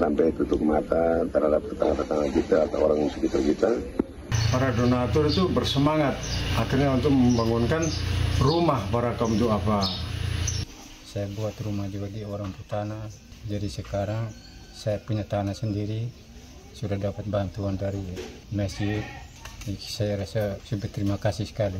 sampai tutup mata terhadap tetangga-tetangga kita atau orang sekitar kita. Para donatur itu bersemangat akhirnya untuk membangunkan rumah para kaum duafa. Saya buat rumah juga di orang tanah, jadi sekarang saya punya tanah sendiri, sudah dapat bantuan dari masjid. Saya rasa sudah terima kasih sekali.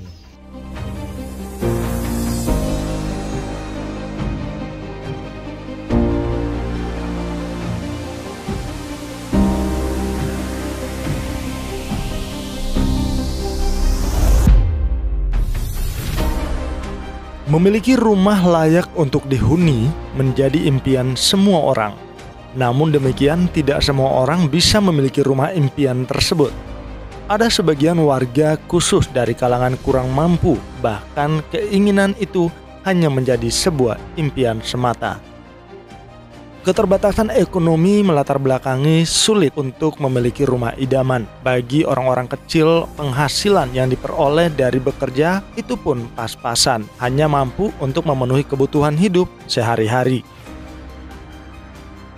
Memiliki rumah layak untuk dihuni menjadi impian semua orang. Namun demikian, tidak semua orang bisa memiliki rumah impian tersebut. Ada sebagian warga khusus dari kalangan kurang mampu, bahkan keinginan itu hanya menjadi sebuah impian semata. Keterbatasan ekonomi melatar belakangi sulit untuk memiliki rumah idaman. Bagi orang-orang kecil, penghasilan yang diperoleh dari bekerja itu pun pas-pasan, hanya mampu untuk memenuhi kebutuhan hidup sehari-hari.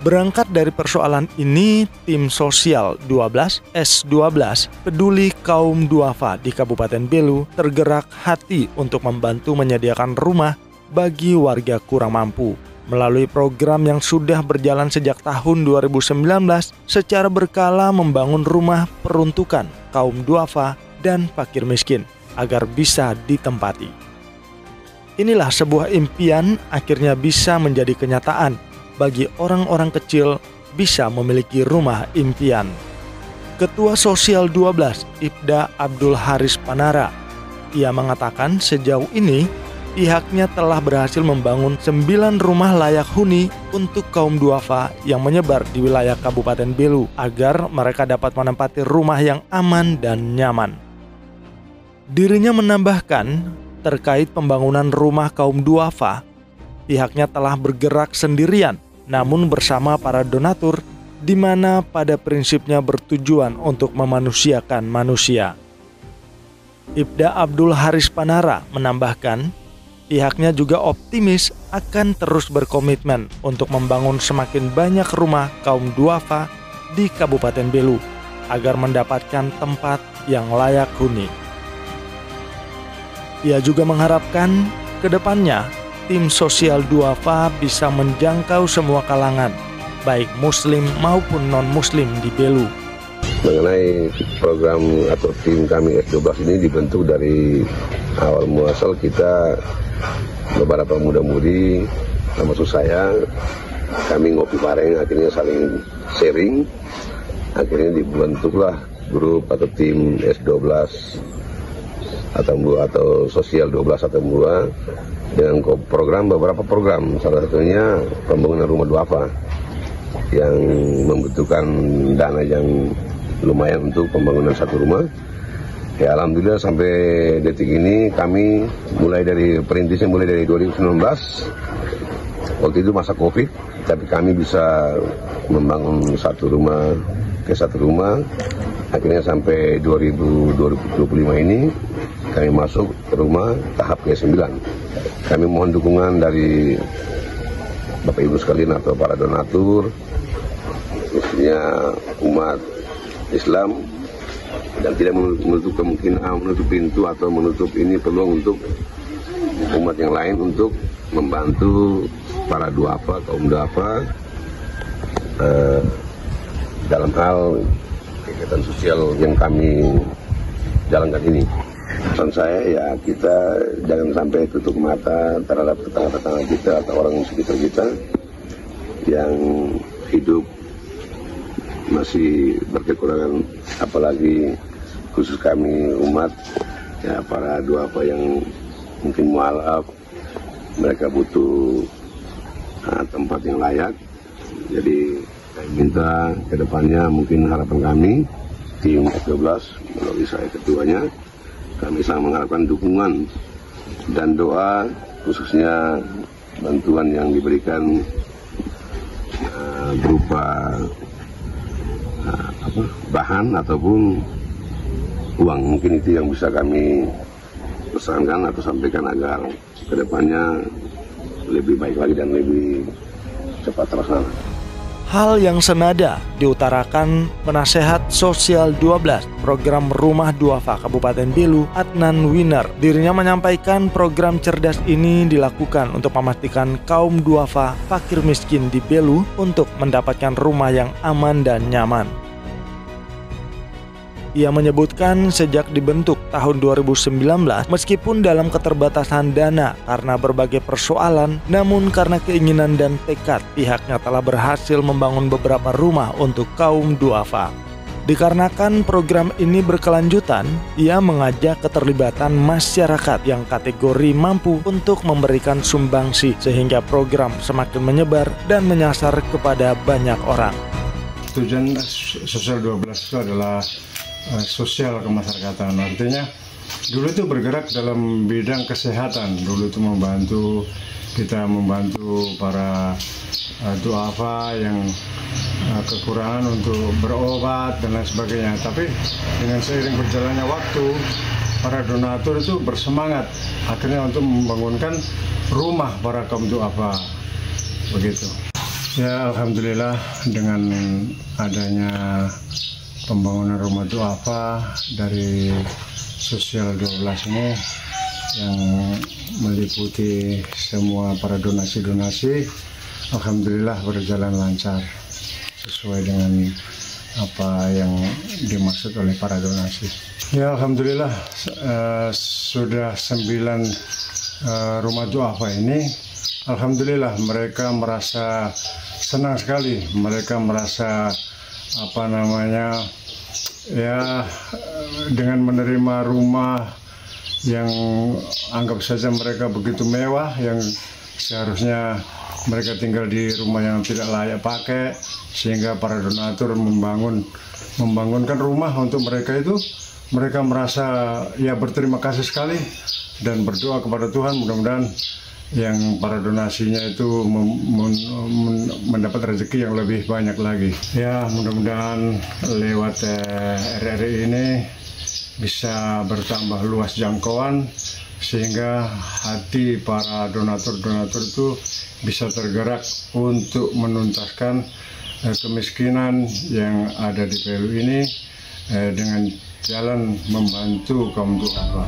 Berangkat dari persoalan ini, tim sosial 12 S12 peduli kaum duafa di Kabupaten Belu tergerak hati untuk membantu menyediakan rumah bagi warga kurang mampu. Melalui program yang sudah berjalan sejak tahun 2019, secara berkala membangun rumah peruntukan kaum duafa dan fakir miskin agar bisa ditempati. Inilah sebuah impian akhirnya bisa menjadi kenyataan bagi orang-orang kecil bisa memiliki rumah impian. Ketua Sosial 12, Ibda Abdul Haris Panara, ia mengatakan sejauh ini pihaknya telah berhasil membangun 9 rumah layak huni untuk kaum duafa yang menyebar di wilayah Kabupaten Belu agar mereka dapat menempati rumah yang aman dan nyaman. Dirinya menambahkan terkait pembangunan rumah kaum duafa, pihaknya telah bergerak sendirian namun bersama para donatur di mana pada prinsipnya bertujuan untuk memanusiakan manusia. Ibda Abdul Haris Panara menambahkan pihaknya juga optimis akan terus berkomitmen untuk membangun semakin banyak rumah kaum duafa di Kabupaten Belu agar mendapatkan tempat yang layak huni. Ia juga mengharapkan ke depannya tim sosial duafa bisa menjangkau semua kalangan, baik muslim maupun non-muslim di Belu. Mengenai program atau tim kami S12 ini dibentuk dari awal muasal kita beberapa muda-mudi, termasuk saya, kami ngopi bareng, akhirnya saling sharing, akhirnya dibentuklah grup atau tim S12 atau sosial 12 atau 2 dengan program, beberapa program, salah satunya pembangunan rumah duafa yang membutuhkan dana yang lumayan untuk pembangunan satu rumah. Ya, alhamdulillah sampai detik ini kami perintisnya mulai dari 2019, waktu itu masa Covid, tapi kami bisa membangun satu rumah ke satu rumah. Akhirnya sampai 2025 ini kami masuk ke rumah tahap ke-9. Kami mohon dukungan dari Bapak Ibu sekalian atau para donatur, khususnya umat Islam, dan tidak menutup kemungkinan menutup pintu atau menutup ini peluang untuk umat yang lain untuk membantu para duafa, kaum duafa dalam hal kegiatan sosial yang kami jalankan ini. Pesan saya ya, kita jangan sampai tutup mata terhadap tetangga-tetangga kita atau orang sekitar kita yang hidup masih berkekurangan, apalagi khusus kami umat ya, para duafa yang mungkin mualaf, mereka butuh tempat yang layak. Jadi saya minta ke depannya, mungkin harapan kami tim S12 melalui saya ketuanya, kami sangat mengharapkan dukungan dan doa, khususnya bantuan yang diberikan berupa bahan ataupun uang. Mungkin itu yang bisa kami pesankan atau sampaikan agar kedepannya lebih baik lagi dan lebih cepat terlaksana. Hal yang senada diutarakan penasehat sosial 12 program Rumah Duafa Kabupaten Belu, Adnan Winner. Dirinya menyampaikan program cerdas ini dilakukan untuk memastikan kaum duafa fakir miskin di Belu untuk mendapatkan rumah yang aman dan nyaman. Ia menyebutkan sejak dibentuk tahun 2019, meskipun dalam keterbatasan dana karena berbagai persoalan, namun karena keinginan dan tekad, pihaknya telah berhasil membangun beberapa rumah untuk kaum duafa. Dikarenakan program ini berkelanjutan, ia mengajak keterlibatan masyarakat yang kategori mampu untuk memberikan sumbangsi sehingga program semakin menyebar dan menyasar kepada banyak orang. Tujuan sosial 12 itu adalah sosial kemasyarakatan. Artinya dulu itu bergerak dalam bidang kesehatan. Dulu itu kita membantu para duafa yang kekurangan untuk berobat dan lain sebagainya. Tapi dengan seiring berjalannya waktu, para donatur itu bersemangat akhirnya untuk membangunkan rumah para kaum duafa. Begitu. Ya, alhamdulillah dengan adanya pembangunan rumah duafa dari sosial 12 ini yang meliputi semua para donasi-donasi, alhamdulillah berjalan lancar sesuai dengan apa yang dimaksud oleh para donasi. Ya, alhamdulillah sudah 9 rumah duafa ini, alhamdulillah mereka merasa senang sekali, mereka merasa dengan menerima rumah yang anggap saja mereka begitu mewah, yang seharusnya mereka tinggal di rumah yang tidak layak pakai, sehingga para donatur membangunkan rumah untuk mereka itu, mereka merasa berterima kasih sekali dan berdoa kepada Tuhan mudah-mudahan yang para donasinya itu mendapat rezeki yang lebih banyak lagi. Ya, mudah-mudahan lewat RRI ini bisa bertambah luas jangkauan sehingga hati para donatur-donatur itu bisa tergerak untuk menuntaskan kemiskinan yang ada di Belu ini dengan jalan membantu kaum duafa.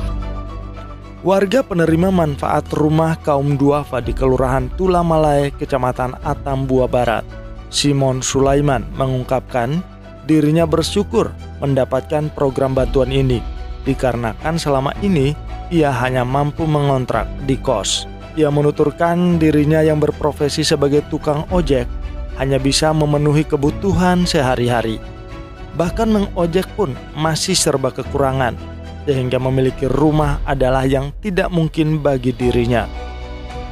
Warga penerima manfaat rumah kaum duafa di Kelurahan Tulamalai, Kecamatan Atambua Barat, Simon Sulaiman mengungkapkan dirinya bersyukur mendapatkan program bantuan ini dikarenakan selama ini ia hanya mampu mengontrak di kos. Ia menuturkan dirinya yang berprofesi sebagai tukang ojek hanya bisa memenuhi kebutuhan sehari-hari. Bahkan mengojek pun masih serba kekurangan, sehingga memiliki rumah adalah yang tidak mungkin bagi dirinya.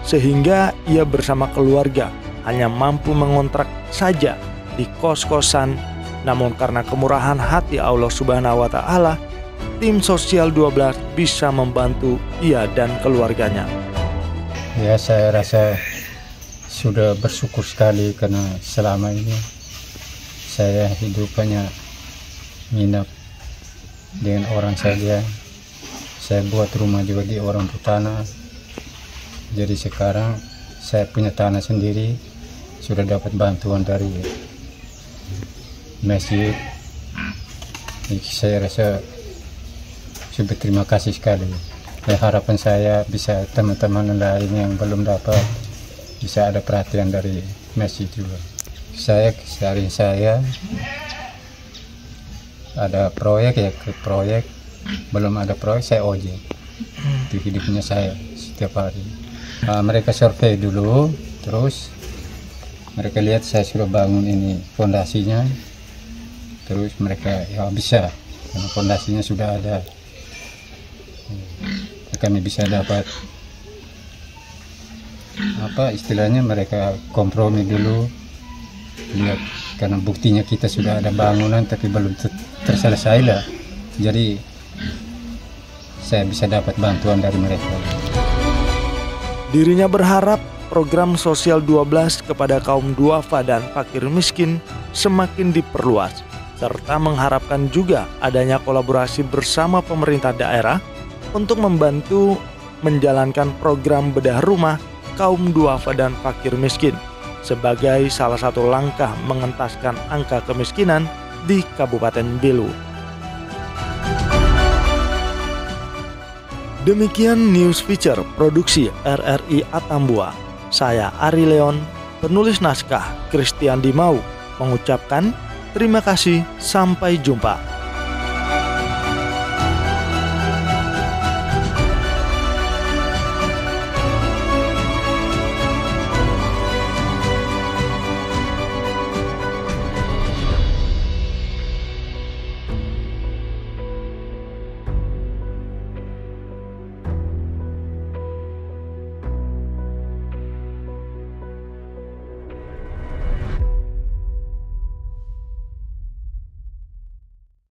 Sehingga ia bersama keluarga hanya mampu mengontrak saja di kos-kosan. Namun karena kemurahan hati Allah Subhanahu wa Ta'ala, tim sosial 12 bisa membantu ia dan keluarganya. Ya, saya rasa sudah bersyukur sekali karena selama ini saya hidup hanya nginap dengan orang saja. Saya buat rumah juga di orang tanah. Jadi sekarang saya punya tanah sendiri, sudah dapat bantuan dari masjid. Saya rasa sudah terima kasih sekali. Dan harapan saya bisa teman-teman lain yang belum dapat bisa ada perhatian dari masjid juga. Saya ada proyek belum ada proyek saya ojek. Itu hidupnya saya setiap hari. Mereka survei dulu, terus mereka lihat saya sudah bangun ini fondasinya, terus mereka bisa karena fondasinya sudah ada, kami bisa dapat istilahnya mereka kompromi dulu, lihat karena buktinya kita sudah ada bangunan tapi belum terselesai lah, jadi saya bisa dapat bantuan dari mereka. Dirinya berharap program sosial 12 kepada kaum duafa dan fakir miskin semakin diperluas, serta mengharapkan juga adanya kolaborasi bersama pemerintah daerah untuk membantu menjalankan program bedah rumah kaum duafa dan fakir miskin, sebagai salah satu langkah mengentaskan angka kemiskinan di Kabupaten Belu. Demikian news feature produksi RRI Atambua. Saya Ari Leon, penulis naskah Christian Dimau, mengucapkan terima kasih, sampai jumpa.